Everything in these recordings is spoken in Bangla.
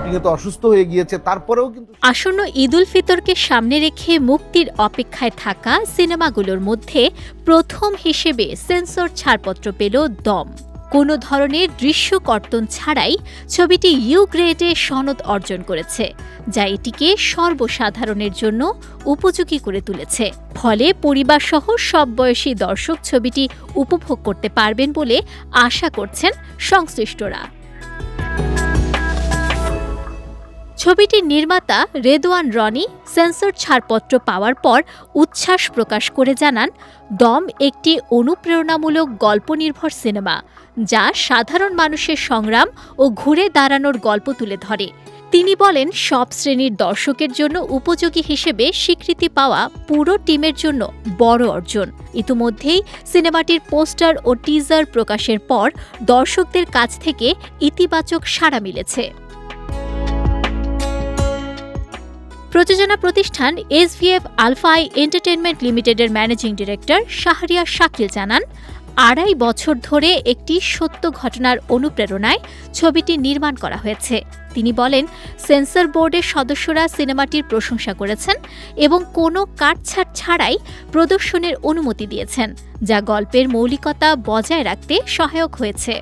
শুটিংয়ে তো অসুস্থ হয়ে গিয়েছে, তারপরেও কিন্তু। আসন্ন ঈদ উল ফিতরকে সামনে রেখে মুক্তির অপেক্ষায় থাকা সিনেমাগুলোর মধ্যে প্রথম হিসেবে সেন্সর ছাড়পত্র পেল দম। কোনো ধরনের দৃশ্যকর্তন ছাড়াই ছবিটি ইউ গ্রেডে সনদ অর্জন করেছে, যা এটিকে সর্বসাধারণের জন্য উপযোগী করে তুলেছে। ফলে পরিবারসহ সব বয়সী দর্শক ছবিটি উপভোগ করতে পারবেন বলে আশা করছেন সংশ্লিষ্টরা। ছবিটির নির্মাতা রেদওয়ান রনি সেন্সর ছাড়পত্র পাওয়ার পর উচ্ছ্বাস প্রকাশ করে জানান, দম একটি অনুপ্রেরণামূলক গল্পনির্ভর সিনেমা, যা সাধারণ মানুষের সংগ্রাম ও ঘুরে দাঁড়ানোর গল্প তুলে ধরে। তিনি বলেন, সব শ্রেণীর দর্শকের জন্য উপযোগী হিসেবে স্বীকৃতি পাওয়া পুরো টিমের জন্য বড় অর্জন। ইতিমধ্যেই সিনেমাটির পোস্টার ও টিজার প্রকাশের পর দর্শকদের কাছ থেকে ইতিবাচক সাড়া মিলেছে। প্রযোজনা প্রতিষ্ঠান এসভিএফ আলফাই এন্টারটেইনমেন্ট লিমিটেডের ম্যানেজিং ডিরেক্টর শাহরিয়ার শাকিল জানান, ২.৫ বছর ধরে একটি সত্য ঘটনার অনুপ্রেরণায় ছবিটি নির্মাণ করা হয়েছে। তিনি বলেন, সেন্সর বোর্ডের সদস্যরা সিনেমাটির প্রশংসা করেছেন এবং কোনো কাটছাঁট ছাড়াই প্রদর্শনের অনুমতি দিয়েছেন, যা গল্পের মৌলিকতা বজায় রাখতে সহায়ক হয়েছে।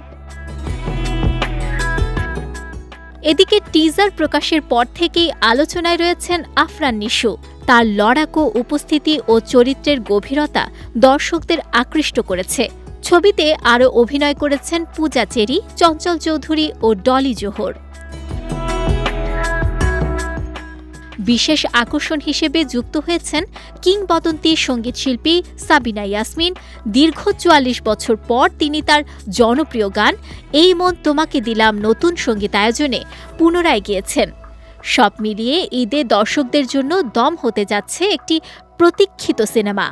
এদিকে টিজার প্রকাশের পর থেকেই আলোচনায় রয়েছেন আফরান নিশু। তার লড়াকু উপস্থিতি ও চরিত্রের গভীরতা দর্শকদের আকৃষ্ট করেছে। ছবিতে আরও অভিনয় করেছেন পূজা চেরি, চঞ্চল চৌধুরী ও ডলি জোহর। বিশেষ আকর্ষণ হিসেবে যুক্ত হয়েছেন কিংবদন্তি সঙ্গীতশিল্পী সাবিনা ইয়াসমিন। দীর্ঘ ৪৪ বছর পর তিনি তার জনপ্রিয় গান এই মন তোমাকে দিলাম নতুন সঙ্গীতায়োজনে পুনরায় গেয়েছেন। সব মিলিয়ে ঈদে দর্শকদের জন্য দম হতে যাচ্ছে একটি প্রতীক্ষিত সিনেমা।